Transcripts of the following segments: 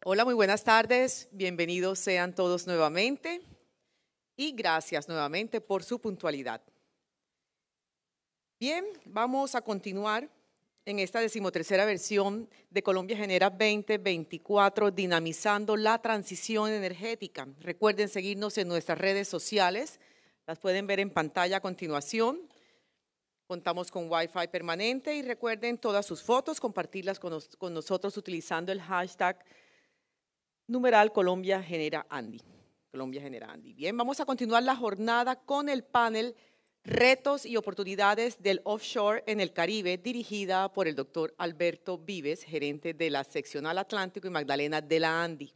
Hola, muy buenas tardes. Bienvenidos sean todos nuevamente y gracias nuevamente por su puntualidad. Bien, vamos a continuar en esta 13ª versión de Colombia Genera 2024, dinamizando la transición energética. Recuerden seguirnos en nuestras redes sociales, las pueden ver en pantalla a continuación. Contamos con Wi-Fi permanente y recuerden todas sus fotos, compartirlas con nosotros utilizando el hashtag numeral Colombia Genera Andy. Colombia Genera Andy. Bien, vamos a continuar la jornada con el panel Retos y oportunidades del offshore en el Caribe, dirigida por el doctor Alberto Vives, gerente de la seccional Atlántico, y Magdalena de la Andy.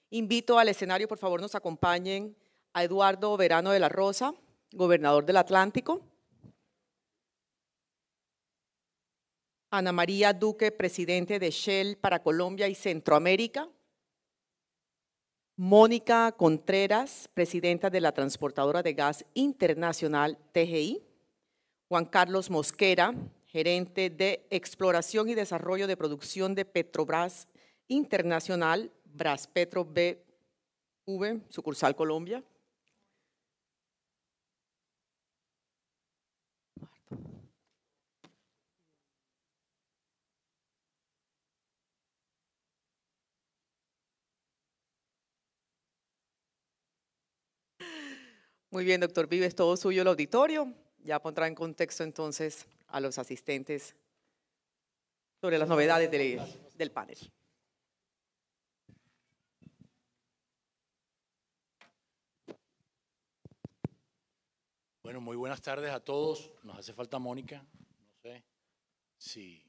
Invito al escenario, por favor, nos acompañen a Eduardo Verano de la Rosa, gobernador del Atlántico, Ana María Duque, presidente de Shell para Colombia y Centroamérica, Mónica Contreras, presidenta de la Transportadora de Gas Internacional TGI, Juan Carlos Mosquera, gerente de Exploración y Desarrollo de Producción de Petrobras Internacional, Braspetro BV, sucursal Colombia. Muy bien, doctor Vives, todo suyo el auditorio. Ya pondrá en contexto entonces a los asistentes sobre las novedades del panel. Bueno, muy buenas tardes a todos. Nos hace falta Mónica. No sé si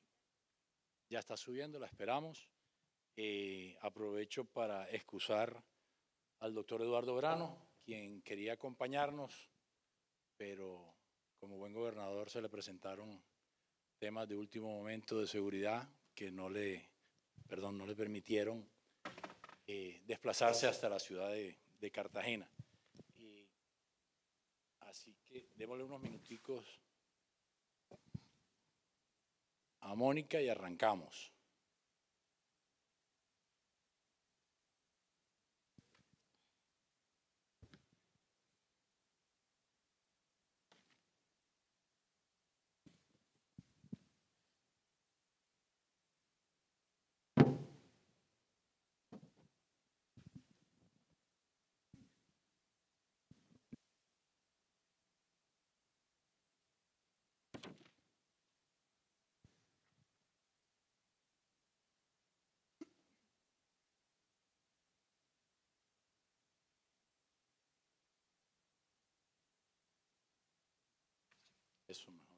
ya está subiendo, la esperamos. Aprovecho para excusar al doctor Eduardo Verano, quien quería acompañarnos, pero como buen gobernador se le presentaron temas de último momento de seguridad que no le permitieron desplazarse hasta la ciudad de Cartagena. Así que démosle unos minuticos a Mónica y arrancamos. Eso mejor.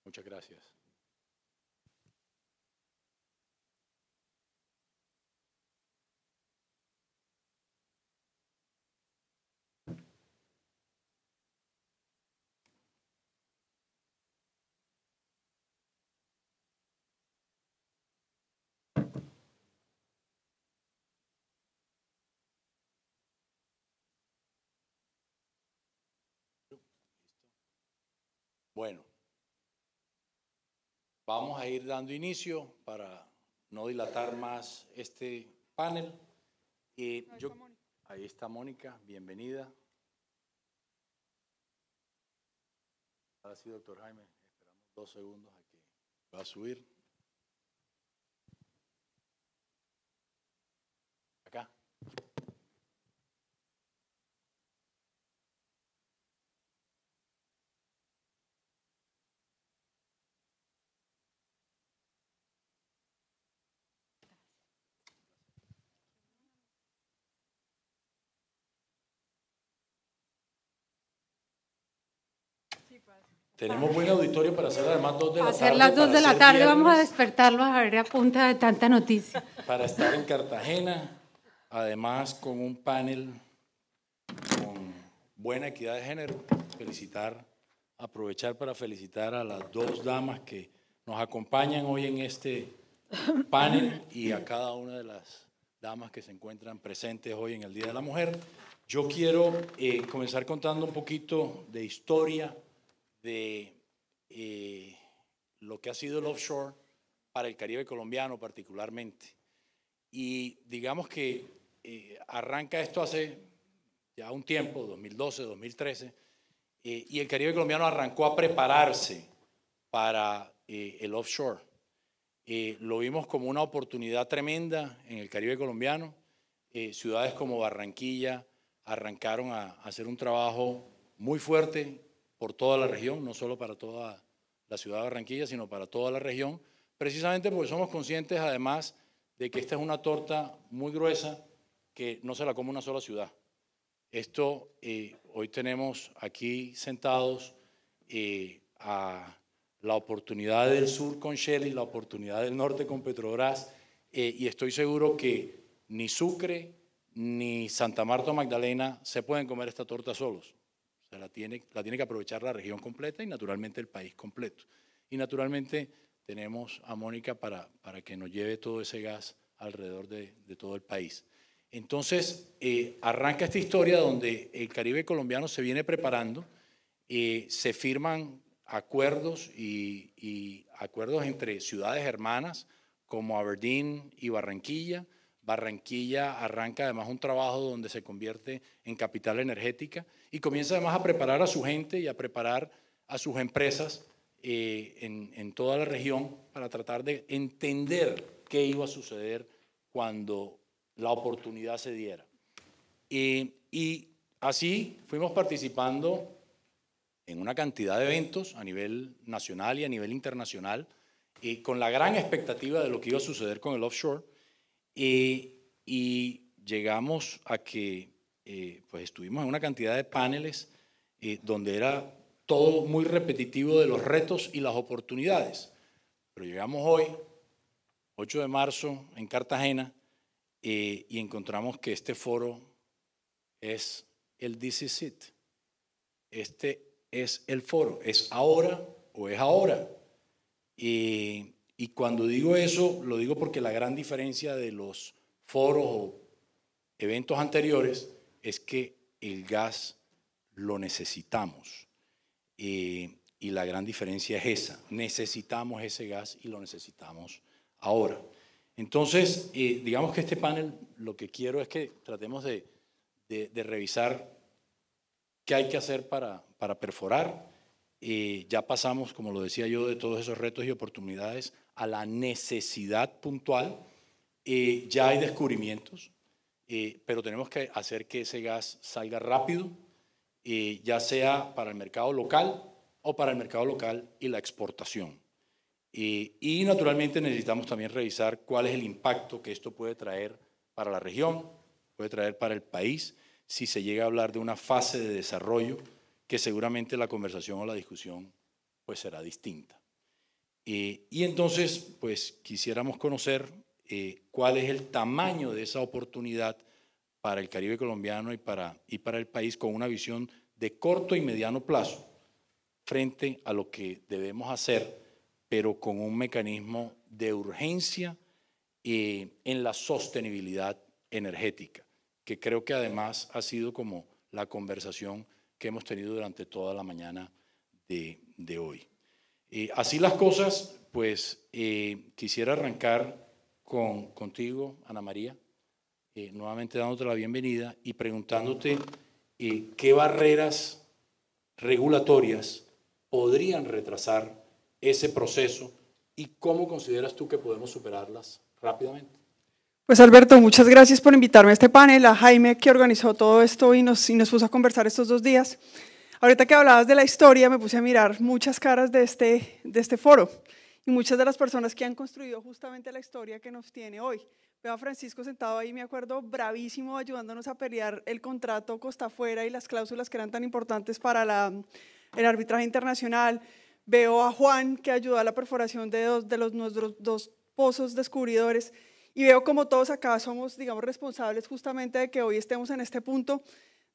Muchas gracias. Bueno, vamos a ir dando inicio para no dilatar más este panel. Ahí está Mónica, bienvenida. Ahora sí, doctor Jaime, esperamos 2 segundos a que va a subir. Acá. Tenemos buen auditorio para hacer además 2 de la tarde. Hacer las 2 de la tarde, vamos a despertarlos a ver a punta de tanta noticia. Para estar en Cartagena, además con un panel con buena equidad de género. Aprovechar para felicitar a las 2 damas que nos acompañan hoy en este panel y a cada una de las damas que se encuentran presentes hoy en el Día de la Mujer. Yo quiero comenzar contando un poquito de historia de lo que ha sido el offshore para el Caribe colombiano particularmente. Y digamos que arranca esto hace ya un tiempo, 2012, 2013, y el Caribe colombiano arrancó a prepararse para el offshore. Lo vimos como una oportunidad tremenda en el Caribe colombiano. Ciudades como Barranquilla arrancaron a hacer un trabajo muy fuerte por toda la región, no solo para toda la ciudad de Barranquilla, sino para toda la región, precisamente porque somos conscientes además de que esta es una torta muy gruesa que no se la come una sola ciudad. Esto, hoy tenemos aquí sentados a la oportunidad del sur con Shell y la oportunidad del norte con Petrobras, y estoy seguro que ni Sucre ni Santa Marta o Magdalena se pueden comer esta torta solos. O sea, la tiene que aprovechar la región completa y naturalmente el país completo. Y naturalmente tenemos a Mónica para que nos lleve todo ese gas alrededor de todo el país. Entonces, arranca esta historia donde el Caribe colombiano se viene preparando, se firman acuerdos y acuerdos entre ciudades hermanas como Aberdeen y Barranquilla. Barranquilla arranca además un trabajo donde se convierte en capital energética y comienza además a preparar a su gente y a preparar a sus empresas en toda la región para tratar de entender qué iba a suceder cuando la oportunidad se diera. Y así fuimos participando en una cantidad de eventos a nivel nacional y a nivel internacional, con la gran expectativa de lo que iba a suceder con el offshore. Y llegamos a que pues estuvimos en una cantidad de paneles donde era todo muy repetitivo de los retos y las oportunidades. Pero llegamos hoy, 8 de marzo, en Cartagena, y encontramos que este foro es el This Is It. Este es el foro, ¿es ahora o es ahora? Y cuando digo eso, lo digo porque la gran diferencia de los foros o eventos anteriores es que el gas lo necesitamos. Y la gran diferencia es esa, necesitamos ese gas y lo necesitamos ahora. Entonces, digamos que este panel lo que quiero es que tratemos de revisar qué hay que hacer para perforar. Ya pasamos, como lo decía yo, de todos esos retos y oportunidades a la necesidad puntual. Ya hay descubrimientos, pero tenemos que hacer que ese gas salga rápido, ya sea para el mercado local o para el mercado local y la exportación. Y naturalmente necesitamos también revisar cuál es el impacto que esto puede traer para la región, puede traer para el país, si se llega a hablar de una fase de desarrollo que seguramente la conversación o la discusión pues será distinta. Y entonces pues quisiéramos conocer cuál es el tamaño de esa oportunidad para el Caribe colombiano y para el país con una visión de corto y mediano plazo frente a lo que debemos hacer, pero con un mecanismo de urgencia en la sostenibilidad energética, que creo que además ha sido como la conversación que hemos tenido durante toda la mañana de hoy. Así las cosas, pues quisiera arrancar contigo, Ana María, nuevamente dándote la bienvenida y preguntándote qué barreras regulatorias podrían retrasar ese proceso y cómo consideras tú que podemos superarlas rápidamente. Pues Alberto, muchas gracias por invitarme a este panel, a Jaime que organizó todo esto y nos puso a conversar estos 2 días. Ahorita que hablabas de la historia me puse a mirar muchas caras de este foro y muchas de las personas que han construido justamente la historia que nos tiene hoy. Veo a Francisco sentado ahí, me acuerdo, bravísimo, ayudándonos a pelear el contrato costa afuera y las cláusulas que eran tan importantes para el arbitraje internacional. Veo a Juan, que ayudó a la perforación de nuestros 2 pozos descubridores. Y veo como todos acá somos, digamos, responsables justamente de que hoy estemos en este punto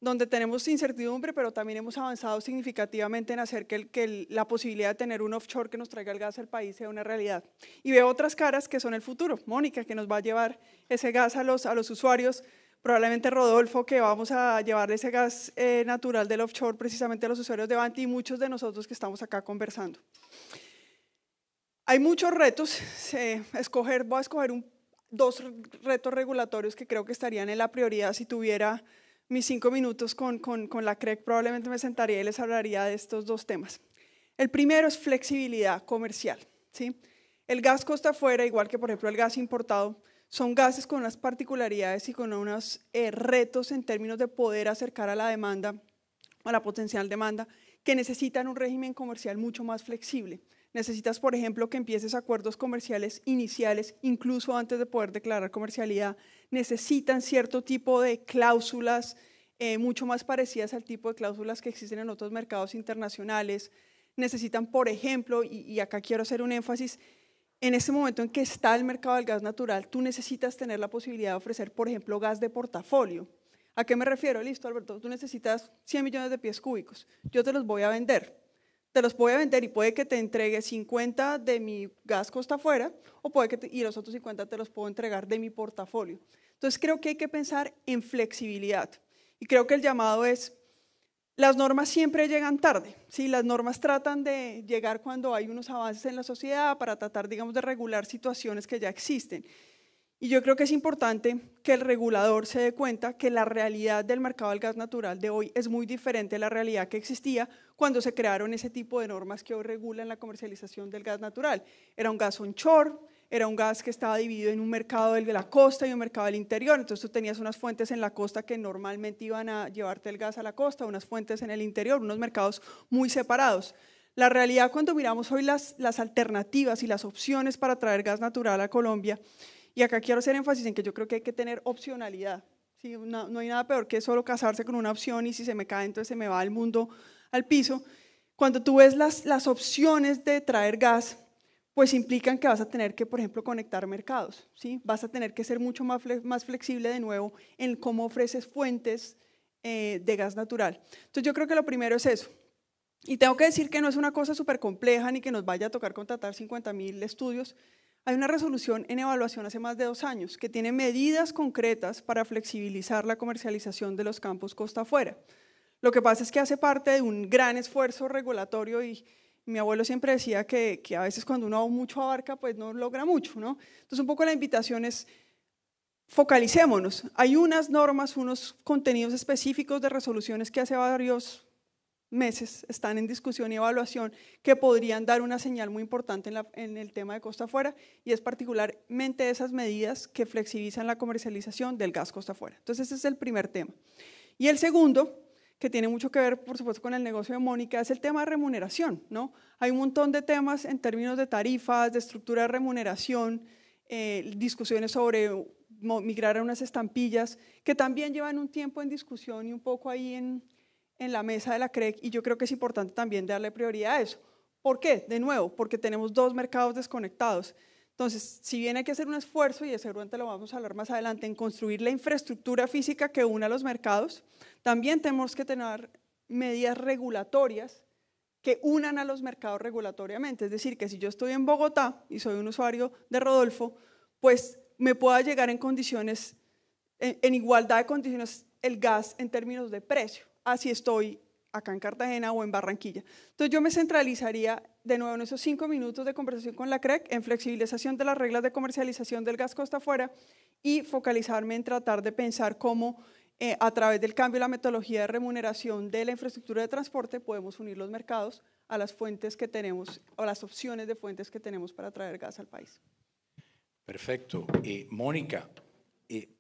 donde tenemos incertidumbre, pero también hemos avanzado significativamente en hacer que la posibilidad de tener un offshore que nos traiga el gas al país sea una realidad. Y veo otras caras que son el futuro. Mónica, que nos va a llevar ese gas a los usuarios. probablemente Rodolfo, que vamos a llevarle ese gas natural del offshore precisamente a los usuarios de Vanti y muchos de nosotros que estamos acá conversando. Hay muchos retos, voy a escoger dos retos regulatorios que creo que estarían en la prioridad. Si tuviera mis 5 minutos con la CREC, probablemente me sentaría y les hablaría de estos dos temas. El primero es flexibilidad comercial, ¿sí? El gas costa afuera, igual que por ejemplo el gas importado, son gases con unas particularidades y con unos retos en términos de poder acercar a la demanda, a la potencial demanda, que necesitan un régimen comercial mucho más flexible. Necesitas, por ejemplo, que empieces acuerdos comerciales iniciales, incluso antes de poder declarar comercialidad. Necesitan cierto tipo de cláusulas mucho más parecidas al tipo de cláusulas que existen en otros mercados internacionales. Necesitan, por ejemplo, y acá quiero hacer un énfasis, en este momento en que está el mercado del gas natural, tú necesitas tener la posibilidad de ofrecer, por ejemplo, gas de portafolio. ¿A qué me refiero? Listo, Alberto, tú necesitas 100 millones de pies cúbicos. Yo te los voy a vender. Te los voy a vender y puede que te entregue 50 de mi gas costa afuera y los otros 50 te los puedo entregar de mi portafolio. Entonces creo que hay que pensar en flexibilidad y creo que el llamado es, las normas siempre llegan tarde, ¿sí? Las normas tratan de llegar cuando hay unos avances en la sociedad para tratar, digamos, de regular situaciones que ya existen. Y yo creo que es importante que el regulador se dé cuenta que la realidad del mercado del gas natural de hoy es muy diferente a la realidad que existía cuando se crearon ese tipo de normas que hoy regulan la comercialización del gas natural. Era un gas onshore, era un gas que estaba dividido en un mercado de la costa y un mercado del interior, entonces tú tenías unas fuentes en la costa que normalmente iban a llevarte el gas a la costa, unas fuentes en el interior, unos mercados muy separados. La realidad cuando miramos hoy las alternativas y las opciones para traer gas natural a Colombia, y acá quiero hacer énfasis en que yo creo que hay que tener opcionalidad. ¿Sí? No hay nada peor que solo casarse con una opción y si se me cae entonces se me va el mundo al piso. Cuando tú ves las opciones de traer gas, pues implican que vas a tener que, por ejemplo, conectar mercados. ¿Sí? Vas a tener que ser mucho más flexible de nuevo en cómo ofreces fuentes de gas natural. Entonces yo creo que lo primero es eso. Y tengo que decir que no es una cosa súper compleja ni que nos vaya a tocar contratar 50.000 estudios. Hay una resolución en evaluación hace más de 2 años que tiene medidas concretas para flexibilizar la comercialización de los campos costa afuera. Lo que pasa es que hace parte de un gran esfuerzo regulatorio y mi abuelo siempre decía que a veces cuando uno mucho abarca pues no logra mucho, ¿no? Entonces un poco la invitación es focalicémonos. Hay unas normas, unos contenidos específicos de resoluciones que hace varios meses están en discusión y evaluación que podrían dar una señal muy importante en el tema de costa afuera y es particularmente esas medidas que flexibilizan la comercialización del gas costa afuera. Entonces ese es el primer tema. Y el segundo, que tiene mucho que ver por supuesto con el negocio de Mónica, es el tema de remuneración, ¿no? Hay un montón de temas en términos de tarifas, de estructura de remuneración, discusiones sobre migrar a unas estampillas que también llevan un tiempo en discusión y un poco ahí en la mesa de la CREC y yo creo que es importante también darle prioridad a eso. ¿Por qué? De nuevo, porque tenemos 2 mercados desconectados. Entonces, si bien hay que hacer un esfuerzo, y seguramente lo vamos a hablar más adelante, en construir la infraestructura física que una a los mercados, también tenemos que tener medidas regulatorias que unan a los mercados regulatoriamente. Es decir, que si yo estoy en Bogotá y soy un usuario de Rodolfo, pues me pueda llegar en condiciones, en igualdad de condiciones, el gas en términos de precio. Así estoy acá en Cartagena o en Barranquilla. Entonces yo me centralizaría de nuevo en esos 5 minutos de conversación con la CREC en flexibilización de las reglas de comercialización del gas costa afuera y focalizarme en tratar de pensar cómo a través del cambio de la metodología de remuneración de la infraestructura de transporte podemos unir los mercados a las fuentes que tenemos o las opciones de fuentes que tenemos para traer gas al país. Perfecto. Mónica,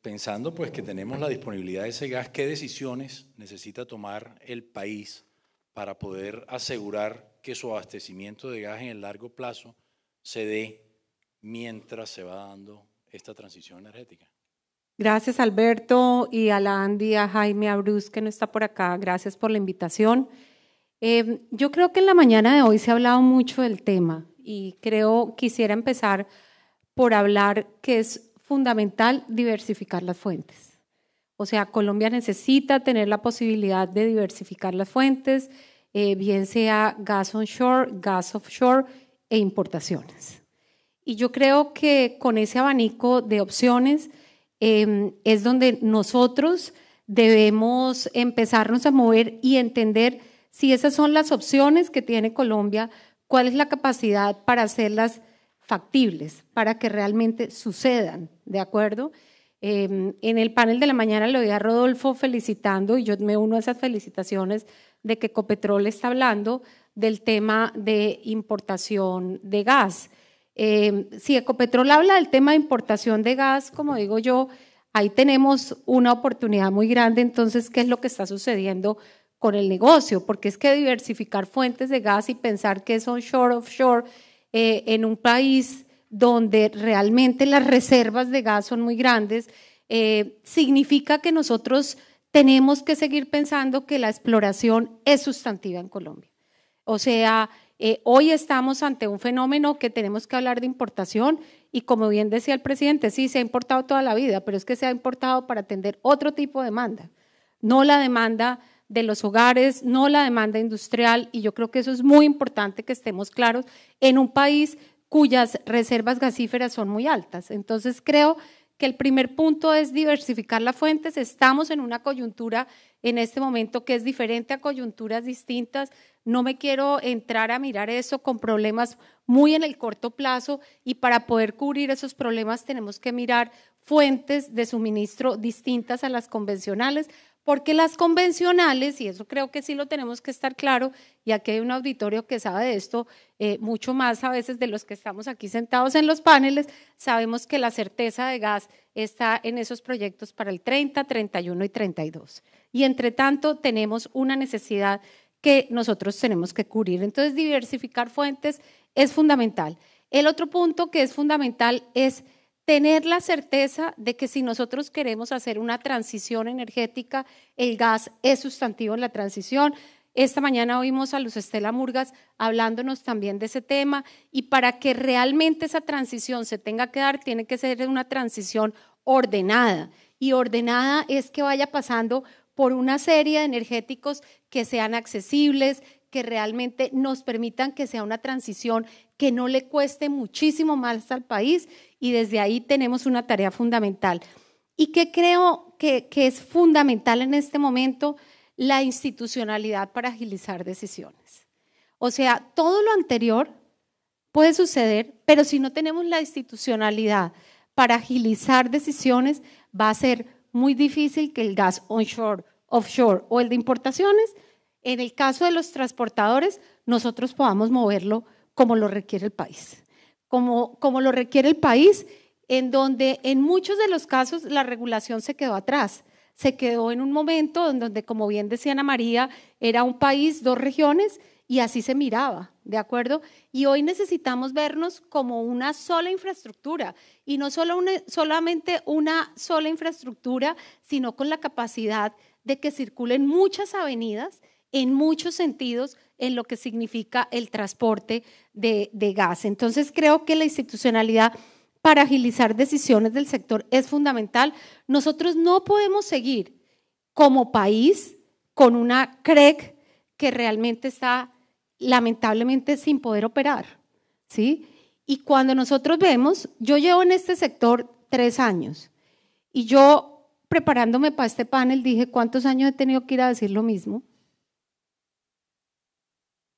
pensando pues que tenemos la disponibilidad de ese gas, ¿qué decisiones necesita tomar el país para poder asegurar que su abastecimiento de gas en el largo plazo se dé mientras se va dando esta transición energética? Gracias, Alberto, y a la Andy, a Jaime, a Bruce, que no está por acá. Gracias por la invitación. Yo creo que en la mañana de hoy se ha hablado mucho del tema y quisiera empezar por hablar que es fundamental diversificar las fuentes. O sea, Colombia necesita tener la posibilidad de diversificar las fuentes, bien sea gas onshore, gas offshore e importaciones. Y yo creo que con ese abanico de opciones es donde nosotros debemos empezarnos a mover y entender si esas son las opciones que tiene Colombia, cuál es la capacidad para hacerlas factibles, para que realmente sucedan, ¿de acuerdo? En el panel de la mañana le oí a Rodolfo felicitando, y yo me uno a esas felicitaciones de que Ecopetrol está hablando del tema de importación de gas. Si Ecopetrol habla del tema de importación de gas, como digo yo, ahí tenemos una oportunidad muy grande. Entonces, ¿qué es lo que está sucediendo con el negocio? Porque es que diversificar fuentes de gas y pensar que es onshore, offshore, en un país donde realmente las reservas de gas son muy grandes, significa que nosotros tenemos que seguir pensando que la exploración es sustantiva en Colombia. O sea, hoy estamos ante un fenómeno que tenemos que hablar de importación y, como bien decía el presidente, sí, se ha importado toda la vida, pero es que se ha importado para atender otro tipo de demanda, no la demanda de los hogares, no la demanda industrial, y yo creo que eso es muy importante que estemos claros en un país cuyas reservas gasíferas son muy altas. Entonces, creo que el primer punto es diversificar las fuentes. Estamos en una coyuntura en este momento que es diferente a coyunturas distintas. No me quiero entrar a mirar eso con problemas muy en el corto plazo, y para poder cubrir esos problemas tenemos que mirar fuentes de suministro distintas a las convencionales, porque las convencionales, y eso creo que sí lo tenemos que estar claro, y aquí hay un auditorio que sabe de esto mucho más a veces de los que estamos aquí sentados en los paneles, sabemos que la certeza de gas está en esos proyectos para el 30, 31 y 32. Y entre tanto tenemos una necesidad que nosotros tenemos que cubrir. Entonces, diversificar fuentes es fundamental. El otro punto que es fundamental es tener la certeza de que si nosotros queremos hacer una transición energética, el gas es sustantivo en la transición. Esta mañana oímos a Luz Estela Murgas hablándonos también de ese tema, y para que realmente esa transición se tenga que dar, tiene que ser una transición ordenada, y ordenada es que vaya pasando por una serie de energéticos que sean accesibles, que realmente nos permitan que sea una transición que no le cueste muchísimo más al país, y desde ahí tenemos una tarea fundamental. ¿Y qué creo que es fundamental en este momento? La institucionalidad para agilizar decisiones. O sea, todo lo anterior puede suceder, pero si no tenemos la institucionalidad para agilizar decisiones, va a ser muy difícil que el gas onshore, offshore o el de importaciones, en el caso de los transportadores, nosotros podamos moverlo como lo requiere el país. Como lo requiere el país, en donde en muchos de los casos la regulación se quedó atrás. Se quedó en un momento en donde, como bien decía Ana María, era un país, dos regiones, y así se miraba, ¿de acuerdo? Y hoy necesitamos vernos como una sola infraestructura, y no solamente una sola infraestructura, sino con la capacidad de que circulen muchas avenidas en muchos sentidos en lo que significa el transporte de gas. Entonces, creo que la institucionalidad para agilizar decisiones del sector es fundamental. Nosotros no podemos seguir como país con una CREC que realmente está lamentablemente sin poder operar, ¿sí? Y cuando nosotros vemos, yo llevo en este sector 3 años, y yo preparándome para este panel dije, ¿cuántos años he tenido que ir a decir lo mismo?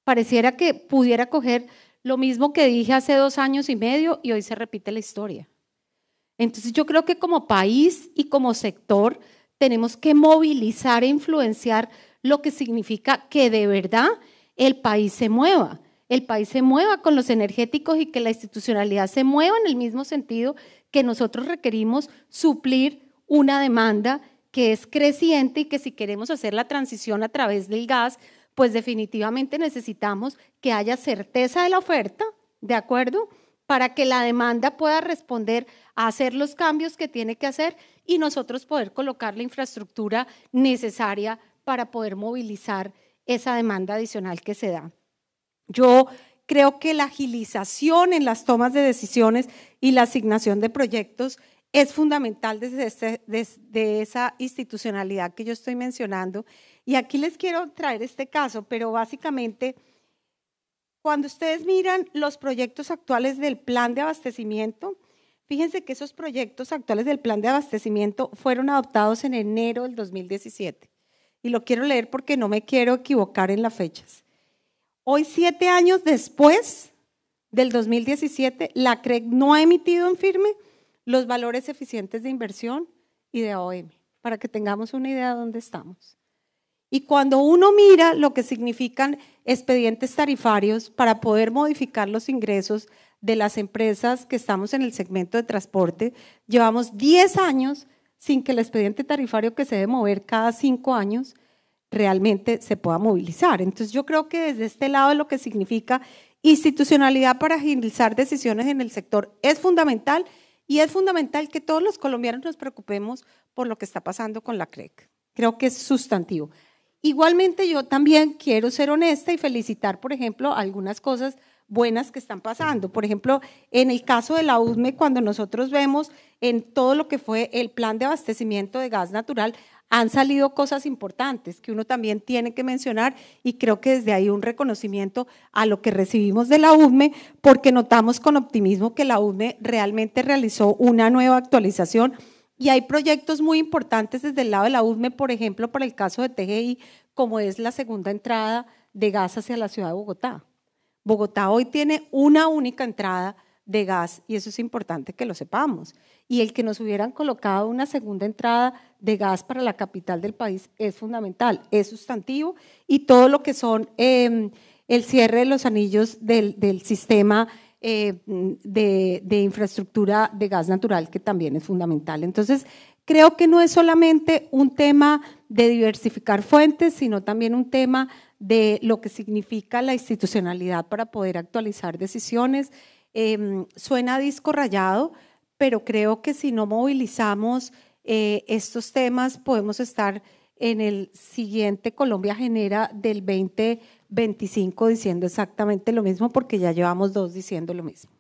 Pareciera que pudiera coger lo mismo que dije hace 2 años y medio y hoy se repite la historia. Entonces, yo creo que como país y como sector tenemos que movilizar e influenciar lo que significa que de verdad el país se mueva con los energéticos, y que la institucionalidad se mueva en el mismo sentido que nosotros requerimos suplir una demanda que es creciente, y que si queremos hacer la transición a través del gas, pues definitivamente necesitamos que haya certeza de la oferta, ¿de acuerdo? Para que la demanda pueda responder a hacer los cambios que tiene que hacer, y nosotros poder colocar la infraestructura necesaria para poder movilizar esa demanda adicional que se da. Yo creo que la agilización en las tomas de decisiones y la asignación de proyectos es fundamental desde esa institucionalidad que yo estoy mencionando. Y aquí les quiero traer este caso, pero básicamente, cuando ustedes miran los proyectos actuales del plan de abastecimiento, Fíjense que esos proyectos actuales del plan de abastecimiento fueron adoptados en enero del 2017. Y lo quiero leer porque no me quiero equivocar en las fechas. Hoy, 7 años después del 2017, la CREC no ha emitido en firme los valores eficientes de inversión y de AOM, para que tengamos una idea de dónde estamos. Y cuando uno mira lo que significan expedientes tarifarios para poder modificar los ingresos de las empresas que estamos en el segmento de transporte, llevamos 10 años sin que el expediente tarifario que se debe mover cada 5 años realmente se pueda movilizar. Entonces yo creo que desde este lado de lo que significa institucionalidad para agilizar decisiones en el sector es fundamental, y es fundamental que todos los colombianos nos preocupemos por lo que está pasando con la CREC. Creo que es sustantivo. Igualmente yo también quiero ser honesta y felicitar, por ejemplo, algunas cosas buenas que están pasando. Por ejemplo, en el caso de la UDME, cuando nosotros vemos en todo lo que fue el plan de abastecimiento de gas natural, han salido cosas importantes que uno también tiene que mencionar, y creo que desde ahí un reconocimiento a lo que recibimos de la UDME, porque notamos con optimismo que la UDME realmente realizó una nueva actualización y hay proyectos muy importantes desde el lado de la UDME, por ejemplo, para el caso de TGI, como es la segunda entrada de gas hacia la ciudad de Bogotá. Bogotá hoy tiene una única entrada de gas y eso es importante que lo sepamos. Y el que nos hubieran colocado una segunda entrada de gas para la capital del país es fundamental, es sustantivo, y todo lo que son el cierre de los anillos del sistema de infraestructura de gas natural, que también es fundamental. Entonces, creo que no es solamente un tema de diversificar fuentes, sino también un tema de lo que significa la institucionalidad para poder actualizar decisiones. Suena a disco rayado, pero creo que si no movilizamos estos temas, podemos estar en el siguiente Colombia Genera del 2025 diciendo exactamente lo mismo, porque ya llevamos 2 diciendo lo mismo.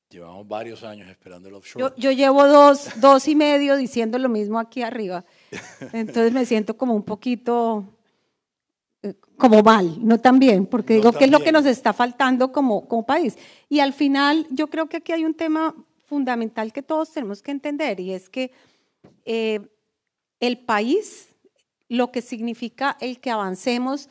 Llevamos varios años esperando el offshore. Yo llevo dos y medio diciendo lo mismo aquí arriba, entonces me siento como un poquito como mal, no tan bien, porque digo que es lo que nos está faltando como país. Y al final yo creo que aquí hay un tema fundamental que todos tenemos que entender, y es que el país, lo que significa el que avancemos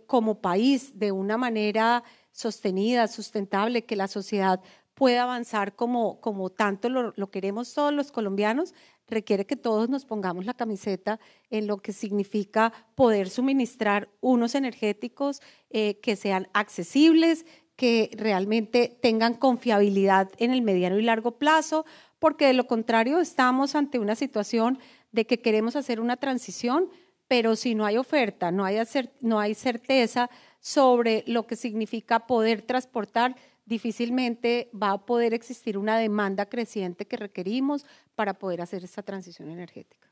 como país de una manera sostenida, sustentable, que la sociedad pueda avanzar como tanto lo queremos todos los colombianos, requiere que todos nos pongamos la camiseta en lo que significa poder suministrar unos energéticos que sean accesibles, que realmente tengan confiabilidad en el mediano y largo plazo, porque de lo contrario estamos ante una situación de que queremos hacer una transición, pero si no hay oferta, no hay certeza sobre lo que significa poder transportar, difícilmente va a poder existir una demanda creciente que requerimos para poder hacer esta transición energética.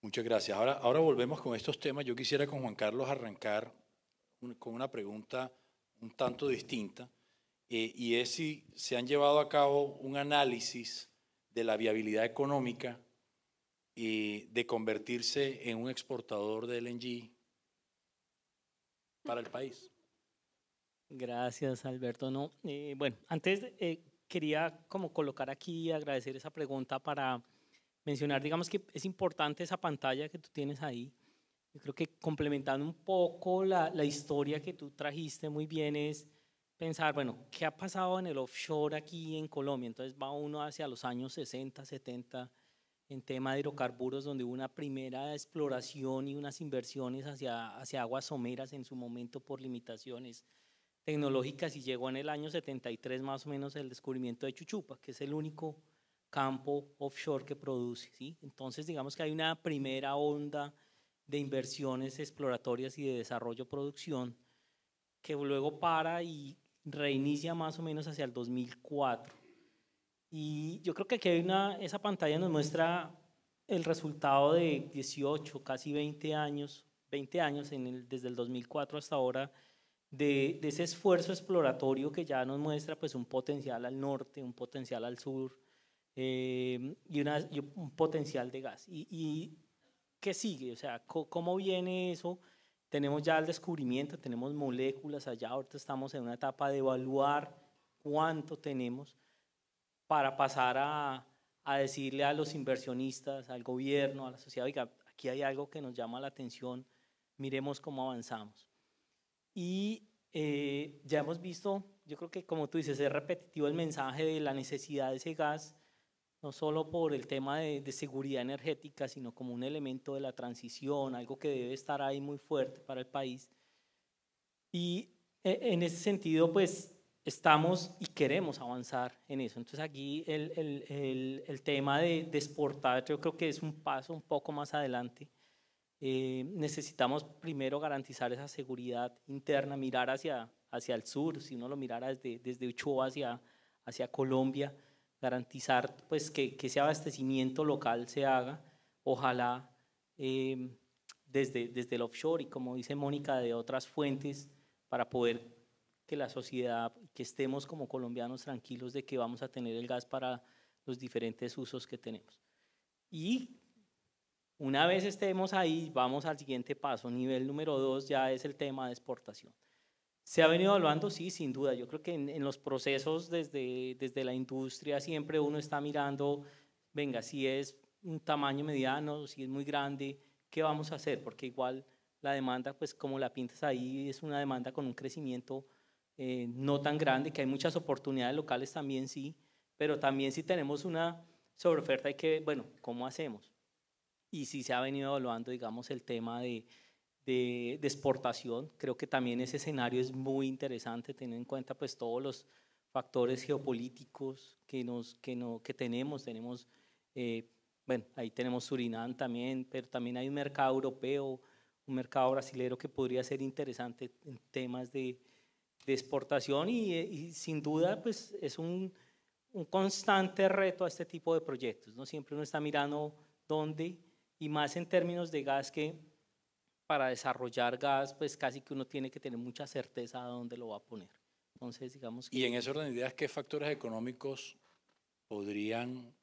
Muchas gracias. Ahora volvemos con estos temas. Yo quisiera con Juan Carlos arrancar con una pregunta un tanto distinta, y es si se han llevado a cabo un análisis de la viabilidad económica de convertirse en un exportador de LNG para el país. Gracias, Alberto. No, bueno, antes quería como colocar aquí, agradecer esa pregunta para mencionar, digamos que es importante esa pantalla que tú tienes ahí. Yo creo que complementando un poco la historia que tú trajiste muy bien es pensar, bueno, ¿qué ha pasado en el offshore aquí en Colombia? Entonces va uno hacia los años 60, 70 en tema de hidrocarburos, donde hubo una primera exploración y unas inversiones hacia aguas someras en su momento por limitaciones tecnológicas, y llegó en el año 73 más o menos el descubrimiento de Chuchupa, que es el único campo offshore que produce, ¿sí? Entonces digamos que hay una primera onda de inversiones exploratorias y de desarrollo-producción que luego para y reinicia más o menos hacia el 2004. Y yo creo que aquí hay esa pantalla nos muestra el resultado de 18, casi 20 años desde el 2004 hasta ahora, de ese esfuerzo exploratorio que ya nos muestra pues un potencial al norte, un potencial al sur y un potencial de gas. ¿Y qué sigue? O sea, ¿cómo viene eso? Tenemos ya el descubrimiento, tenemos moléculas allá, ahorita estamos en una etapa de evaluar cuánto tenemos, para pasar a decirle a los inversionistas, al gobierno, a la sociedad, oiga, aquí hay algo que nos llama la atención, miremos cómo avanzamos. Y ya hemos visto, yo creo que como tú dices, es repetitivo el mensaje de la necesidad de ese gas, no solo por el tema de seguridad energética, sino como un elemento de la transición, algo que debe estar ahí muy fuerte para el país. Y en ese sentido, pues, estamos y queremos avanzar en eso. Entonces aquí el tema de exportar, yo creo que es un paso un poco más adelante. Necesitamos primero garantizar esa seguridad interna, mirar hacia el sur, si uno lo mirara desde Uchoa hacia Colombia, garantizar pues, que ese abastecimiento local se haga, ojalá desde el offshore y como dice Mónica, de otras fuentes, para poder que la sociedad, que estemos como colombianos tranquilos de que vamos a tener el gas para los diferentes usos que tenemos. Y una vez estemos ahí, vamos al siguiente paso. Nivel número 2 ya es el tema de exportación. ¿Se ha venido evaluando? Sí, sin duda. Yo creo que en los procesos desde la industria siempre uno está mirando, venga, si es un tamaño mediano, si es muy grande, ¿qué vamos a hacer? Porque igual la demanda, pues como la pintas ahí, es una demanda con un crecimiento no tan grande, que hay muchas oportunidades locales también, sí, pero también si tenemos una sobreoferta hay que, bueno, ¿cómo hacemos? Y sí se ha venido evaluando, digamos, el tema de exportación. Creo que también ese escenario es muy interesante, teniendo en cuenta pues todos los factores geopolíticos que tenemos. Bueno, ahí tenemos Surinam también, pero también hay un mercado europeo, un mercado brasilero que podría ser interesante en temas de exportación y sin duda pues es un constante reto a este tipo de proyectos, ¿no? Siempre uno está mirando dónde, y más en términos de gas, que para desarrollar gas pues casi que uno tiene que tener mucha certeza de dónde lo va a poner. Entonces digamos que… Y en ese orden de ideas, ¿qué factores económicos podrían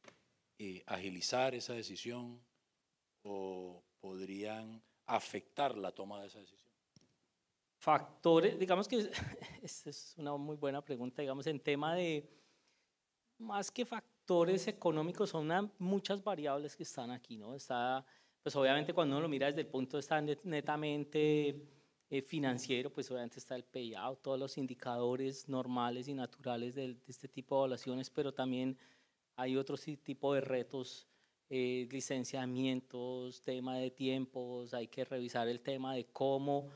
agilizar esa decisión o podrían afectar la toma de esa decisión? Factores, digamos que esta es una muy buena pregunta, digamos en tema de, más que factores económicos, son muchas variables que están aquí, ¿no? Está, pues obviamente cuando uno lo mira desde el punto de vista netamente financiero, pues obviamente está el payout, todos los indicadores normales y naturales de este tipo de evaluaciones, pero también hay otro tipo de retos, licenciamientos, tema de tiempos, hay que revisar el tema de cómo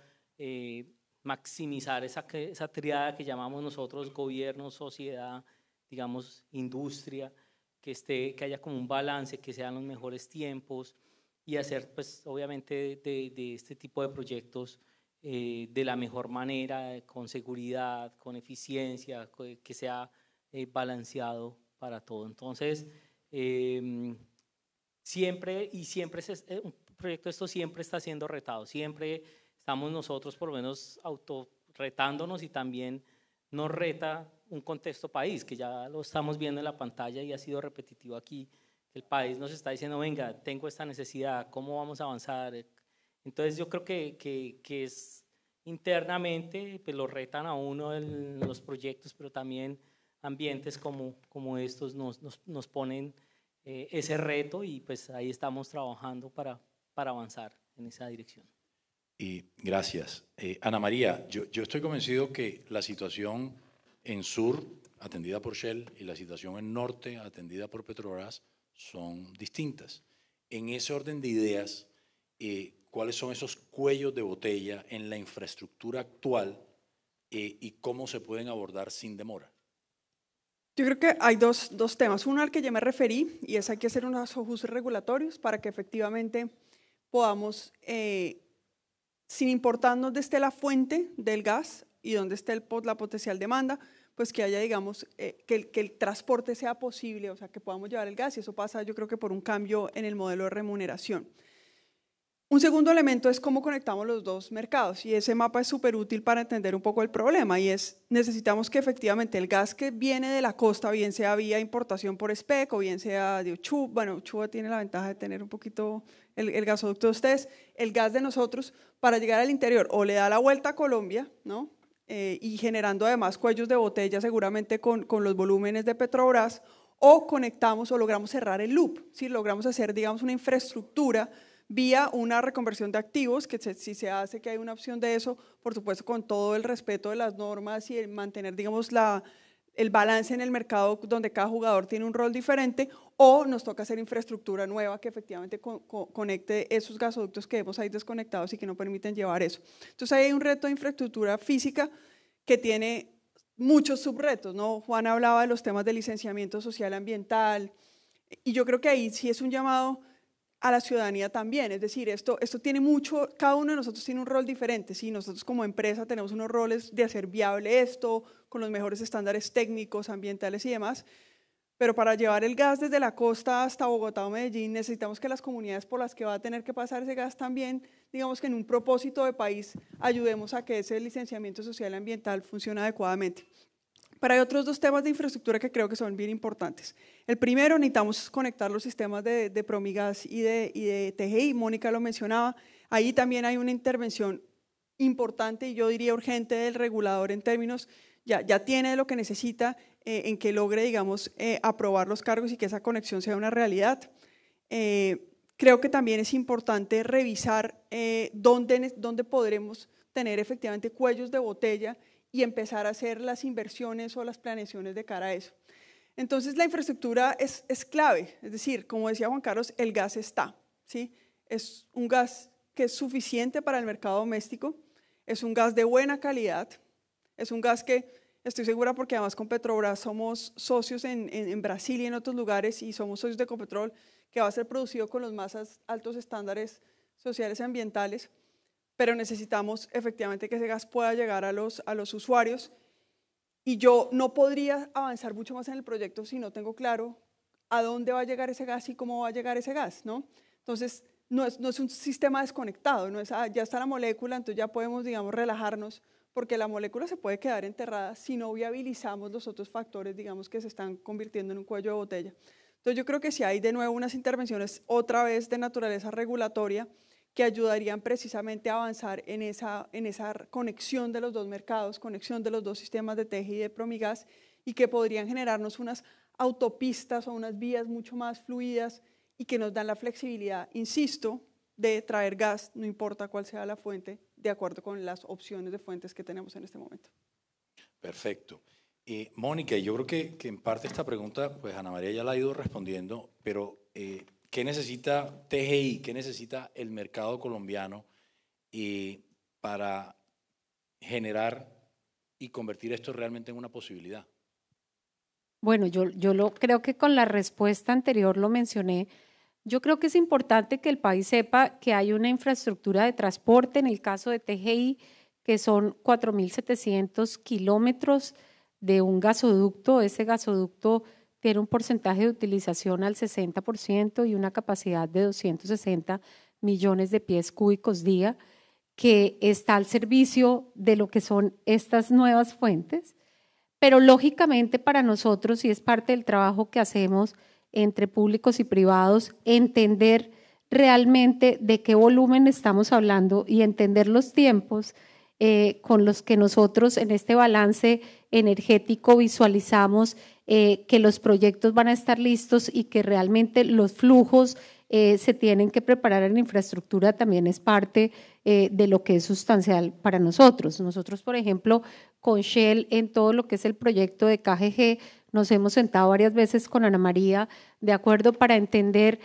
maximizar esa triada que llamamos nosotros gobierno, sociedad, digamos industria, que haya como un balance, que sean los mejores tiempos y hacer pues obviamente de este tipo de proyectos de la mejor manera, con seguridad, con eficiencia, que sea balanceado para todo. Entonces, siempre un proyecto de esto siempre está siendo retado, siempre estamos nosotros por lo menos autorretándonos y también nos reta un contexto país, que ya lo estamos viendo en la pantalla y ha sido repetitivo aquí. El país nos está diciendo, venga, tengo esta necesidad, ¿cómo vamos a avanzar? Entonces yo creo que es internamente, pues lo retan a uno en los proyectos, pero también ambientes como estos nos ponen ese reto y pues ahí estamos trabajando para avanzar en esa dirección. Y gracias. Ana María, yo estoy convencido que la situación en sur, atendida por Shell, y la situación en norte, atendida por Petrobras, son distintas. En ese orden de ideas, ¿cuáles son esos cuellos de botella en la infraestructura actual y cómo se pueden abordar sin demora? Yo creo que hay dos temas. Uno al que ya me referí, y es hay que hacer unos ajustes regulatorios para que efectivamente podamos, sin importarnos dónde esté la fuente del gas y dónde esté la potencial demanda, pues que haya, digamos, que el transporte sea posible, o sea, que podamos llevar el gas, y eso pasa yo creo que por un cambio en el modelo de remuneración. Un segundo elemento es cómo conectamos los dos mercados, y ese mapa es súper útil para entender un poco el problema, y necesitamos que efectivamente el gas que viene de la costa, bien sea vía importación por SPEC o bien sea de Uchoa, bueno, Uchoa tiene la ventaja de tener un poquito el gasoducto de ustedes, el gas de nosotros para llegar al interior o le da la vuelta a Colombia, ¿no? Y generando además cuellos de botella seguramente con los volúmenes de Petrobras, o conectamos o logramos cerrar el loop, ¿sí? Logramos hacer, digamos, una infraestructura vía una reconversión de activos, que si se hace que hay una opción de eso, por supuesto con todo el respeto de las normas y el mantener, digamos, el balance en el mercado donde cada jugador tiene un rol diferente, o nos toca hacer infraestructura nueva que efectivamente conecte esos gasoductos que hemos ahí desconectados y que no permiten llevar eso. Entonces ahí hay un reto de infraestructura física que tiene muchos subretos, ¿no? Juan hablaba de los temas de licenciamiento social ambiental, y yo creo que ahí sí es un llamado a la ciudadanía también, es decir, esto tiene mucho, cada uno de nosotros tiene un rol diferente, ¿sí? Nosotros como empresa tenemos unos roles de hacer viable esto, con los mejores estándares técnicos, ambientales y demás, pero para llevar el gas desde la costa hasta Bogotá o Medellín necesitamos que las comunidades por las que va a tener que pasar ese gas también, digamos que en un propósito de país, ayudemos a que ese licenciamiento social y ambiental funcione adecuadamente. Pero hay otros dos temas de infraestructura que creo que son bien importantes. El primero, necesitamos conectar los sistemas de Promigas y de TGI, Mónica lo mencionaba, ahí también hay una intervención importante y yo diría urgente del regulador en términos, ya tiene lo que necesita en que logre, digamos, aprobar los cargos y que esa conexión sea una realidad. Creo que también es importante revisar dónde podremos tener efectivamente cuellos de botella y empezar a hacer las inversiones o las planeaciones de cara a eso. Entonces la infraestructura es clave, es decir, como decía Juan Carlos, el gas está, ¿sí? Es un gas que es suficiente para el mercado doméstico, es un gas de buena calidad, es un gas que estoy segura porque además con Petrobras somos socios en Brasil y en otros lugares y somos socios de Ecopetrol, que va a ser producido con los más altos estándares sociales y ambientales, pero necesitamos efectivamente que ese gas pueda llegar a los usuarios y yo no podría avanzar mucho más en el proyecto si no tengo claro a dónde va a llegar ese gas y cómo va a llegar ese gas, ¿no? Entonces, no es un sistema desconectado, no es, ya está la molécula, entonces ya podemos, digamos, relajarnos, porque la molécula se puede quedar enterrada si no viabilizamos los otros factores, digamos, que se están convirtiendo en un cuello de botella. Entonces, yo creo que si hay de nuevo unas intervenciones otra vez de naturaleza regulatoria, que ayudarían precisamente a avanzar en esa conexión de los dos mercados, conexión de los dos sistemas de TGI y de Promigas, y que podrían generarnos unas autopistas o unas vías mucho más fluidas y que nos dan la flexibilidad, insisto, de traer gas, no importa cuál sea la fuente, de acuerdo con las opciones de fuentes que tenemos en este momento. Perfecto. Mónica, yo creo que en parte esta pregunta, pues Ana María ya la ha ido respondiendo, pero ¿qué necesita TGI, qué necesita el mercado colombiano para generar y convertir esto realmente en una posibilidad? Bueno, yo creo que con la respuesta anterior lo mencioné. Yo creo que es importante que el país sepa que hay una infraestructura de transporte, en el caso de TGI, que son 4.700 kilómetros de un gasoducto. Ese gasoducto tiene un porcentaje de utilización al 60% y una capacidad de 260 millones de pies cúbicos día, que está al servicio de lo que son estas nuevas fuentes. Pero lógicamente para nosotros, y es parte del trabajo que hacemos entre públicos y privados, entender realmente de qué volumen estamos hablando y entender los tiempos con los que nosotros en este balance energético visualizamos que los proyectos van a estar listos y que realmente los flujos se tienen que preparar en infraestructura también es parte de lo que es sustancial para nosotros. Nosotros, por ejemplo, con Shell en todo lo que es el proyecto de KGG, nos hemos sentado varias veces con Ana María, de acuerdo, para entender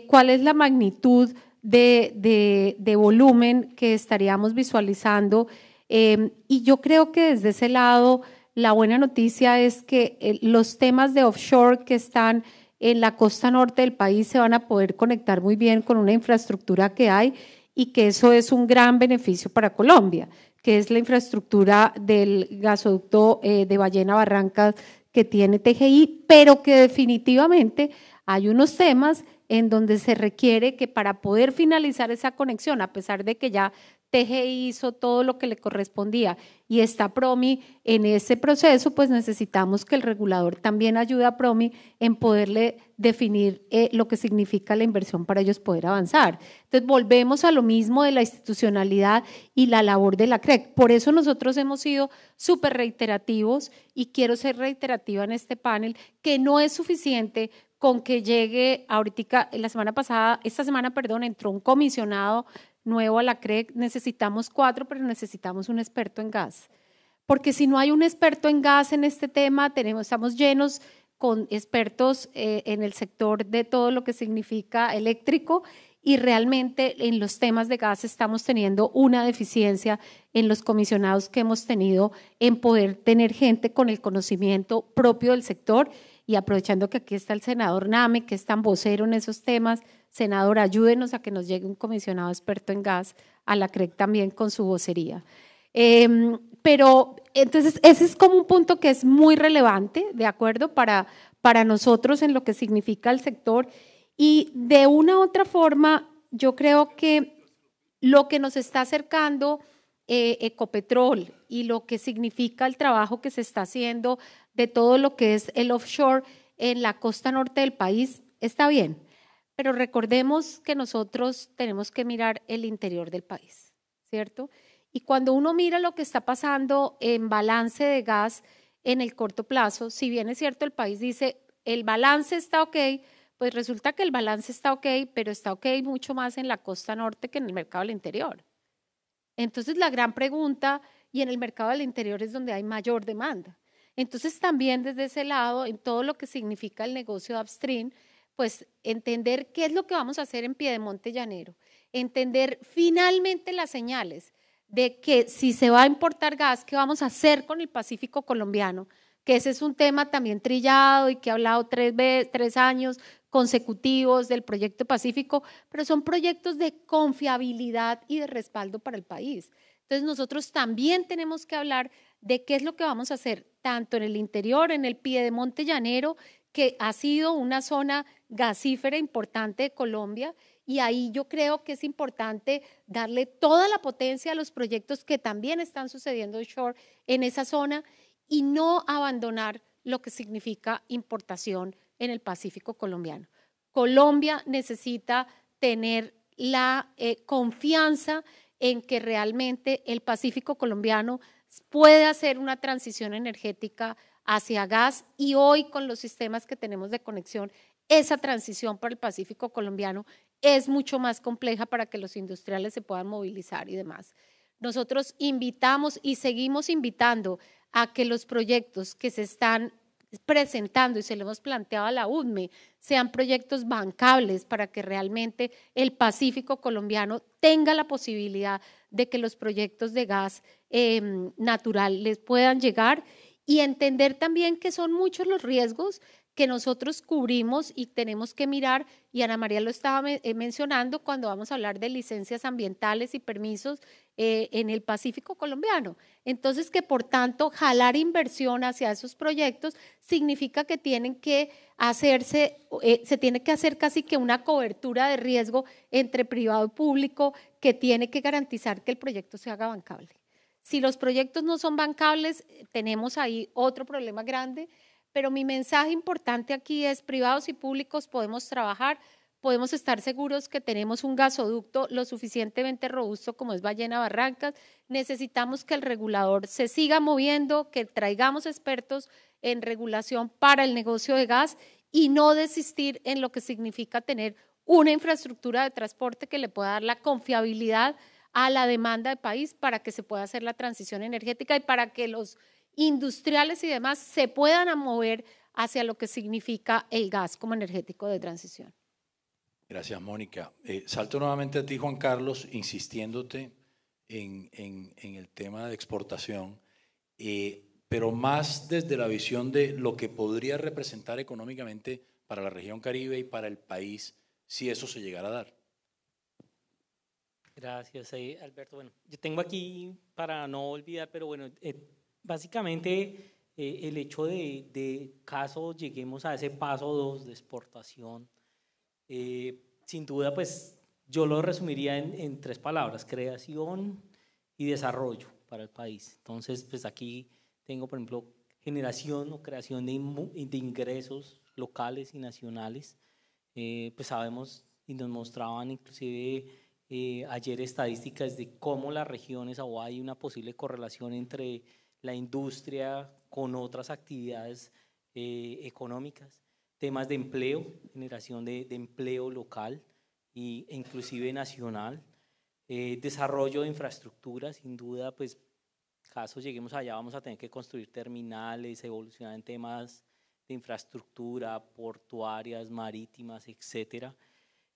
cuál es la magnitud de volumen que estaríamos visualizando. Y yo creo que desde ese lado, la buena noticia es que los temas de offshore que están en la costa norte del país se van a poder conectar muy bien con una infraestructura que hay y que eso es un gran beneficio para Colombia, que es la infraestructura del gasoducto de Ballena Barrancas que tiene TGI, pero que definitivamente hay unos temas en donde se requiere que para poder finalizar esa conexión, a pesar de que ya TGI hizo todo lo que le correspondía y está Promi en ese proceso, pues necesitamos que el regulador también ayude a Promi en poderle definir lo que significa la inversión para ellos poder avanzar. Entonces volvemos a lo mismo de la institucionalidad y la labor de la CREC. Por eso nosotros hemos sido súper reiterativos y quiero ser reiterativa en este panel, que no es suficiente con que llegue ahorita, esta semana, entró un comisionado nuevo a la CREC, necesitamos 4, pero necesitamos un experto en gas. Porque si no hay un experto en gas en este tema, estamos llenos con expertos en el sector de todo lo que significa eléctrico y realmente en los temas de gas estamos teniendo una deficiencia en los comisionados que hemos tenido en poder tener gente con el conocimiento propio del sector. Y aprovechando que aquí está el senador Name, que es tan vocero en esos temas, senador, ayúdenos a que nos llegue un comisionado experto en gas a la CREC también con su vocería. Pero entonces ese es como un punto que es muy relevante, ¿de acuerdo? Para nosotros en lo que significa el sector. Y de una u otra forma, yo creo que lo que nos está acercando Ecopetrol y lo que significa el trabajo que se está haciendo de todo lo que es el offshore en la costa norte del país, está bien, pero recordemos que nosotros tenemos que mirar el interior del país, ¿cierto? Y cuando uno mira lo que está pasando en balance de gas en el corto plazo, si bien es cierto el país dice el balance está ok, pues resulta que el balance está ok, pero está ok mucho más en la costa norte que en el mercado del interior. Entonces la gran pregunta, y en el mercado del interior es donde hay mayor demanda. Entonces también desde ese lado, en todo lo que significa el negocio de upstream, pues entender qué es lo que vamos a hacer en Piedemonte Llanero, entender finalmente las señales de que si se va a importar gas, ¿qué vamos a hacer con el Pacífico colombiano? Que ese es un tema también trillado y que he hablado 3 años consecutivos del proyecto Pacífico, pero son proyectos de confiabilidad y de respaldo para el país. Entonces nosotros también tenemos que hablar de qué es lo que vamos a hacer, tanto en el interior, en el Piedemonte Llanero, que ha sido una zona gasífera importante de Colombia, y ahí yo creo que es importante darle toda la potencia a los proyectos que también están sucediendo offshore en esa zona y no abandonar lo que significa importación en el Pacífico colombiano. Colombia necesita tener la confianza en que realmente el Pacífico colombiano puede hacer una transición energética hacia gas, y hoy con los sistemas que tenemos de conexión, esa transición para el Pacífico colombiano es mucho más compleja para que los industriales se puedan movilizar y demás. Nosotros invitamos y seguimos invitando a que los proyectos que se están presentando y se lo hemos planteado a la UDME sean proyectos bancables para que realmente el Pacífico colombiano tenga la posibilidad de que los proyectos de gas natural les puedan llegar, y entender también que son muchos los riesgos que nosotros cubrimos y tenemos que mirar, y Ana María lo estaba mencionando cuando vamos a hablar de licencias ambientales y permisos en el Pacífico colombiano. Entonces, que por tanto, jalar inversión hacia esos proyectos significa que tienen que hacerse, se tiene que hacer casi que una cobertura de riesgo entre privado y público que tiene que garantizar que el proyecto se haga bancable. Si los proyectos no son bancables, tenemos ahí otro problema grande. Pero mi mensaje importante aquí es: privados y públicos podemos trabajar, podemos estar seguros que tenemos un gasoducto lo suficientemente robusto como es Ballena Barrancas. Necesitamos que el regulador se siga moviendo, que traigamos expertos en regulación para el negocio de gas y no desistir en lo que significa tener una infraestructura de transporte que le pueda dar la confiabilidad a la demanda del país para que se pueda hacer la transición energética y para que los industriales y demás se puedan mover hacia lo que significa el gas como energético de transición. Gracias, Mónica. Salto nuevamente a ti, Juan Carlos, insistiéndote en el tema de exportación, pero más desde la visión de lo que podría representar económicamente para la región Caribe y para el país si eso se llegara a dar. Gracias, Alberto. Bueno, yo tengo aquí, para no olvidar, pero bueno, básicamente el hecho de caso lleguemos a ese paso 2 de exportación, sin duda pues yo lo resumiría en 3 palabras: creación y desarrollo para el país. Entonces, pues aquí tengo, por ejemplo, generación o creación de ingresos locales y nacionales. Pues sabemos y nos mostraban inclusive ayer estadísticas de cómo las regiones, o hay una posible correlación entre la industria con otras actividades económicas, temas de empleo, generación de empleo local e inclusive nacional, desarrollo de infraestructura. Sin duda, pues caso lleguemos allá, vamos a tener que construir terminales, evolucionar en temas de infraestructura, portuarias, marítimas, etcétera.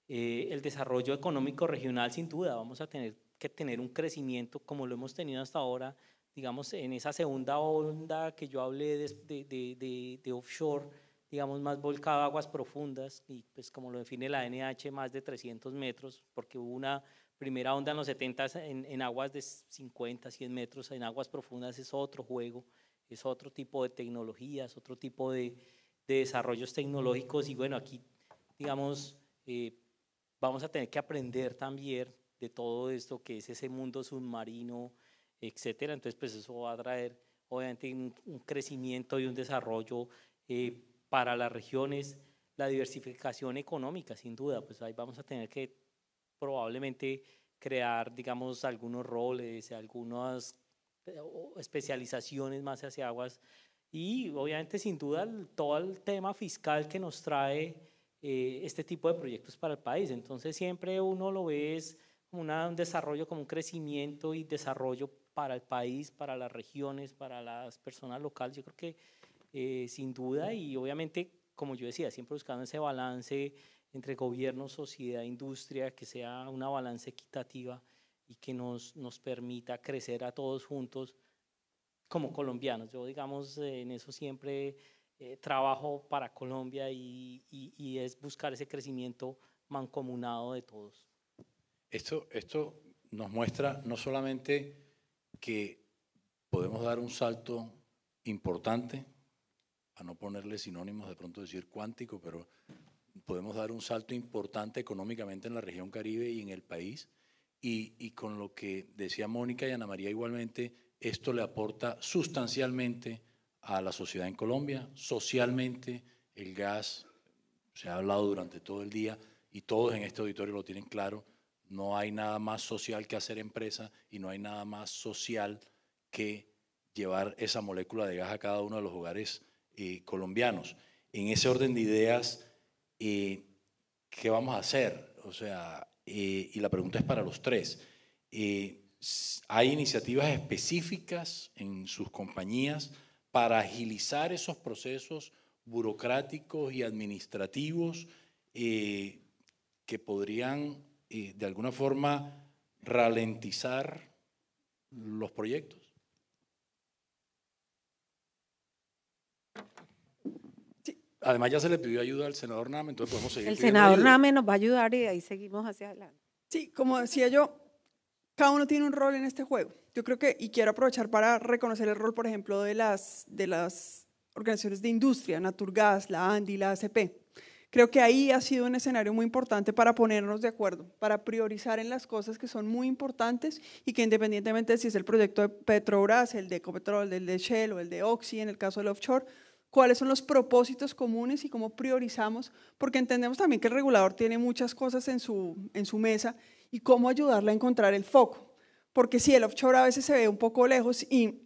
El desarrollo económico regional, sin duda, vamos a tener que tener un crecimiento como lo hemos tenido hasta ahora, digamos, en esa segunda onda que yo hablé de offshore, digamos, más volcado a aguas profundas, y pues como lo define la NH, más de 300 metros, porque hubo una primera onda en los 70 en aguas de 50, 100 metros, en aguas profundas es otro juego, es otro tipo de tecnologías, otro tipo de desarrollos tecnológicos, y bueno, aquí, digamos, vamos a tener que aprender también de todo esto que es ese mundo submarino, etcétera. Entonces, pues eso va a traer, obviamente, un crecimiento y un desarrollo para las regiones, la diversificación económica, sin duda, pues ahí vamos a tener que probablemente crear, digamos, algunos roles, algunas especializaciones más hacia aguas, y obviamente, sin duda, todo el tema fiscal que nos trae este tipo de proyectos para el país. Entonces siempre uno lo ve es como un desarrollo, como un crecimiento y desarrollo para el país, para las regiones, para las personas locales. Yo creo que sin duda, y obviamente, como yo decía, siempre buscando ese balance entre gobierno, sociedad, industria, que sea una balanza equitativa y que nos permita crecer a todos juntos como colombianos. Yo, digamos, en eso siempre trabajo para Colombia, y es buscar ese crecimiento mancomunado de todos. Esto nos muestra no solamente que podemos dar un salto importante, a no ponerle sinónimos, de pronto decir cuántico, pero podemos dar un salto importante económicamente en la región Caribe y en el país, y con lo que decía Mónica y Ana María igualmente, esto le aporta sustancialmente a la sociedad en Colombia. Socialmente, el gas, se ha hablado durante todo el día y todos en este auditorio lo tienen claro, no hay nada más social que hacer empresa, y no hay nada más social que llevar esa molécula de gas a cada uno de los hogares colombianos. En ese orden de ideas, ¿qué vamos a hacer? O sea, y la pregunta es para los tres. ¿Hay iniciativas específicas en sus compañías para agilizar esos procesos burocráticos y administrativos que podrían de alguna forma ralentizar los proyectos? Además, ya se le pidió ayuda al senador Name, entonces podemos seguir. El senador Name nos va a ayudar y ahí seguimos hacia adelante. Sí, como decía yo, cada uno tiene un rol en este juego. Yo creo que, y quiero aprovechar para reconocer el rol, por ejemplo, de las organizaciones de industria, Naturgas, la ANDI, la ACP. Creo que ahí ha sido un escenario muy importante para ponernos de acuerdo, para priorizar en las cosas que son muy importantes y que, independientemente de si es el proyecto de Petrobras, el de Ecopetrol, el de Shell o el de Oxy, en el caso del offshore, cuáles son los propósitos comunes y cómo priorizamos, porque entendemos también que el regulador tiene muchas cosas en su mesa, y cómo ayudarle a encontrar el foco. Porque sí, el offshore a veces se ve un poco lejos, y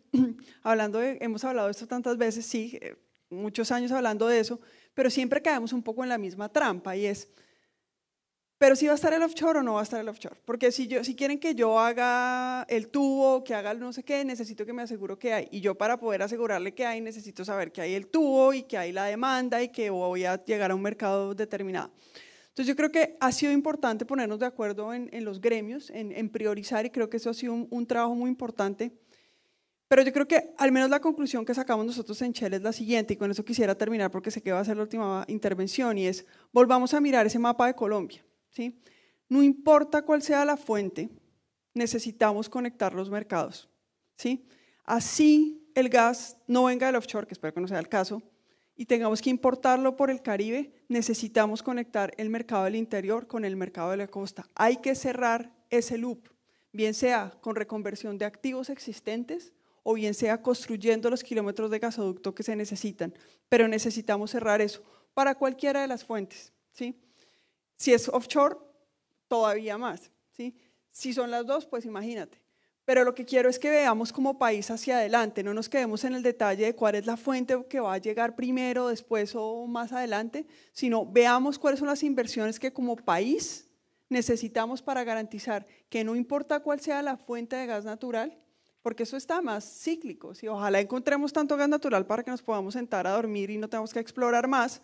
hemos hablado de esto tantas veces, sí, muchos años hablando de eso, pero siempre caemos un poco en la misma trampa, y es, pero si va a estar el offshore o no va a estar el offshore, porque si quieren que yo haga el tubo, que haga no sé qué, necesito que me aseguro que hay, y yo, para poder asegurarle que hay, necesito saber que hay el tubo y que hay la demanda y que voy a llegar a un mercado determinado. Entonces yo creo que ha sido importante ponernos de acuerdo en los gremios, en priorizar, y creo que eso ha sido un trabajo muy importante. Pero yo creo que al menos la conclusión que sacamos nosotros en Shell es la siguiente, y con eso quisiera terminar porque sé que va a ser la última intervención, y es: volvamos a mirar ese mapa de Colombia, ¿sí? No importa cuál sea la fuente, necesitamos conectar los mercados, ¿sí? Así el gas no venga del offshore, que espero que no sea el caso, y tengamos que importarlo por el Caribe, necesitamos conectar el mercado del interior con el mercado de la costa. Hay que cerrar ese loop, bien sea con reconversión de activos existentes o bien sea construyendo los kilómetros de gasoducto que se necesitan, pero necesitamos cerrar eso para cualquiera de las fuentes, ¿sí? Si es offshore, todavía más, ¿sí? Si son las dos, pues imagínate. Pero lo que quiero es que veamos como país hacia adelante, no nos quedemos en el detalle de cuál es la fuente que va a llegar primero, después o más adelante, sino veamos cuáles son las inversiones que como país necesitamos para garantizar que no importa cuál sea la fuente de gas natural, porque eso está más cíclico, ¿sí? Ojalá encontremos tanto gas natural para que nos podamos sentar a dormir y no tengamos que explorar más,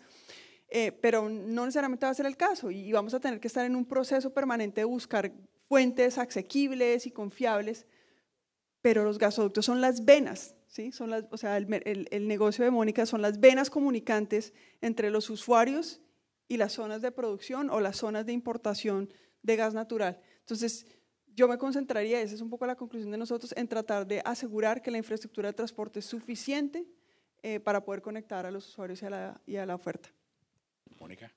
pero no necesariamente va a ser el caso y vamos a tener que estar en un proceso permanente de buscar fuentes asequibles y confiables, pero los gasoductos son las venas, ¿sí? Son las, o sea, el negocio de Mónica son las venas comunicantes entre los usuarios y las zonas de producción o las zonas de importación de gas natural. Entonces, yo me concentraría, esa es un poco la conclusión de nosotros, en tratar de asegurar que la infraestructura de transporte es suficiente para poder conectar a los usuarios y a la oferta. Mónica.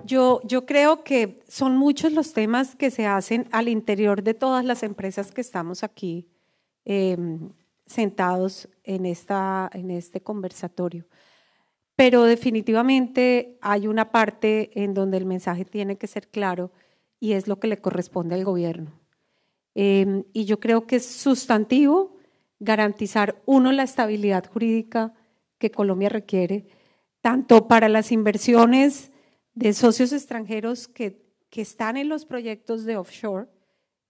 Yo creo que son muchos los temas que se hacen al interior de todas las empresas que estamos aquí sentados en este conversatorio. Pero definitivamente hay una parte en donde el mensaje tiene que ser claro y es lo que le corresponde al gobierno. Y yo creo que es sustantivo garantizar, uno, la estabilidad jurídica que Colombia requiere, tanto para las inversiones de socios extranjeros que están en los proyectos de offshore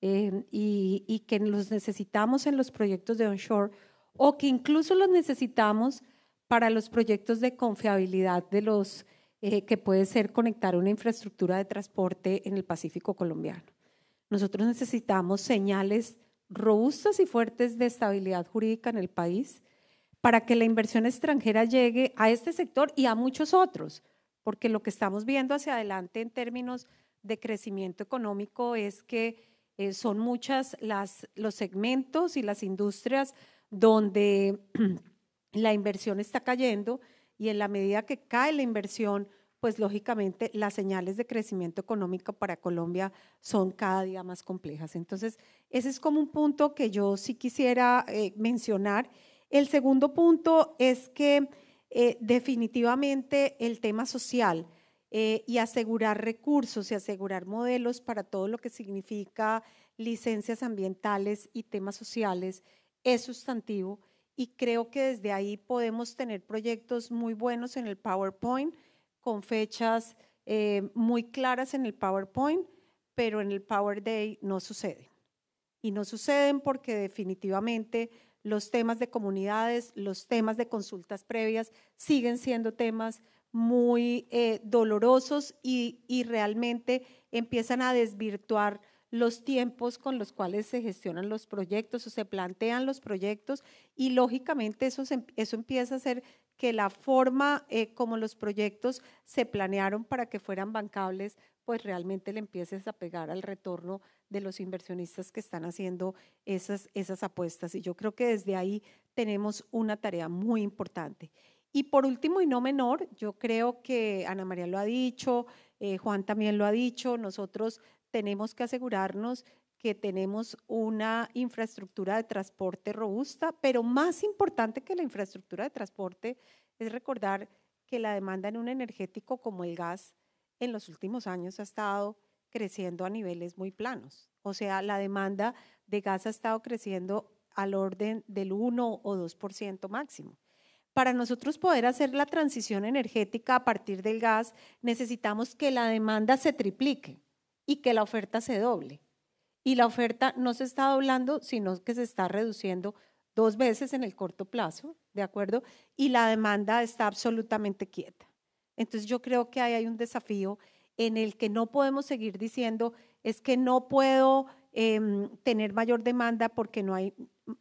y que los necesitamos en los proyectos de onshore o que incluso los necesitamos para los proyectos de confiabilidad de los que puede ser conectar una infraestructura de transporte en el Pacífico colombiano. Nosotros necesitamos señales robustas y fuertes de estabilidad jurídica en el país para que la inversión extranjera llegue a este sector y a muchos otros, porque lo que estamos viendo hacia adelante en términos de crecimiento económico es que son muchas los segmentos y las industrias donde la inversión está cayendo y en la medida que cae la inversión, pues lógicamente las señales de crecimiento económico para Colombia son cada día más complejas. Entonces, ese es como un punto que yo sí quisiera mencionar. El segundo punto es que definitivamente el tema social y asegurar recursos y asegurar modelos para todo lo que significa licencias ambientales y temas sociales es sustantivo y creo que desde ahí podemos tener proyectos muy buenos en el PowerPoint con fechas muy claras en el PowerPoint, pero en el Power Day no suceden. Y no suceden porque definitivamente los temas de comunidades, los temas de consultas previas siguen siendo temas muy dolorosos y realmente empiezan a desvirtuar los tiempos con los cuales se gestionan los proyectos o se plantean los proyectos y lógicamente eso empieza a hacer que la forma como los proyectos se planearon para que fueran bancables, pues realmente le empieces a pegar al retorno de los inversionistas que están haciendo esas apuestas. Y yo creo que desde ahí tenemos una tarea muy importante. Y por último y no menor, yo creo que Ana María lo ha dicho, Juan también lo ha dicho, nosotros tenemos que asegurarnos que tenemos una infraestructura de transporte robusta, pero más importante que la infraestructura de transporte es recordar que la demanda en un energético como el gas en los últimos años ha estado creciendo a niveles muy planos. O sea, la demanda de gas ha estado creciendo al orden del 1 o 2% máximo. Para nosotros poder hacer la transición energética a partir del gas, necesitamos que la demanda se triplique y que la oferta se doble. Y la oferta no se está doblando, sino que se está reduciendo 2 veces en el corto plazo, ¿de acuerdo? Y la demanda está absolutamente quieta. Entonces yo creo que ahí hay un desafío en el que no podemos seguir diciendo es que no puedo tener mayor demanda porque no hay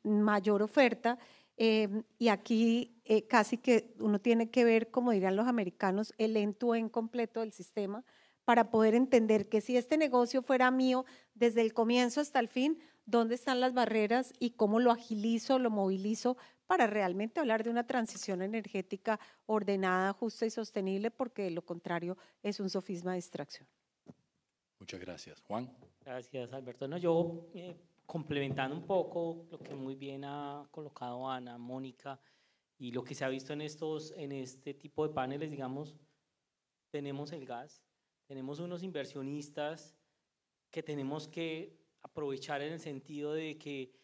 mayor oferta y aquí casi que uno tiene que ver, como dirían los americanos, el end-to-end completo del sistema para poder entender que si este negocio fuera mío desde el comienzo hasta el fin, ¿dónde están las barreras y cómo lo agilizo, lo movilizo para realmente hablar de una transición energética ordenada, justa y sostenible, porque de lo contrario es un sofisma de distracción. Muchas gracias. Juan. Gracias, Alberto. No, yo complementando un poco lo que muy bien ha colocado Ana, Mónica, y lo que se ha visto en este tipo de paneles, digamos, tenemos el gas, tenemos unos inversionistas que tenemos que aprovechar en el sentido de que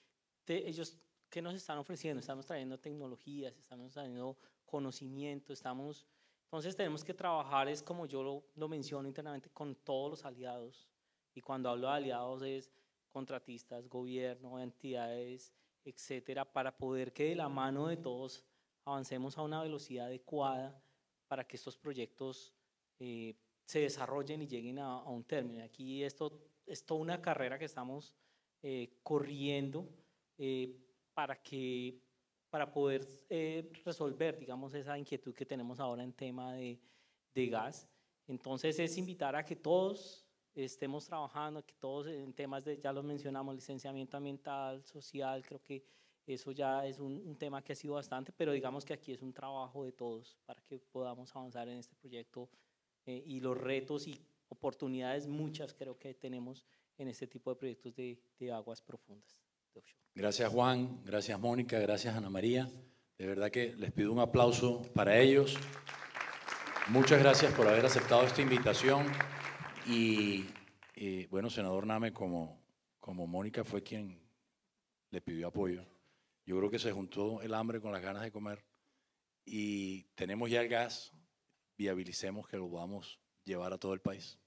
ellos, ¿qué nos están ofreciendo? Estamos trayendo tecnologías, estamos trayendo conocimiento, entonces tenemos que trabajar, es como yo lo menciono internamente, con todos los aliados. Y cuando hablo de aliados es contratistas, gobierno, entidades, etcétera, para poder que de la mano de todos avancemos a una velocidad adecuada para que estos proyectos se desarrollen y lleguen a un término. Aquí esto es toda una carrera que estamos corriendo para poder resolver, digamos, esa inquietud que tenemos ahora en tema de gas. Entonces es invitar a que todos estemos trabajando, que todos en temas de, ya los mencionamos, licenciamiento ambiental, social, creo que eso ya es un tema que ha sido bastante, pero digamos que aquí es un trabajo de todos para que podamos avanzar en este proyecto y los retos y oportunidades muchas creo que tenemos en este tipo de proyectos de aguas profundas. Gracias Juan, gracias Mónica, gracias Ana María. De verdad que les pido un aplauso para ellos. Muchas gracias por haber aceptado esta invitación. Y bueno, senador Name, como Mónica fue quien le pidió apoyo, yo creo que se juntó el hambre con las ganas de comer y tenemos ya el gas, viabilicemos que lo podamos llevar a todo el país.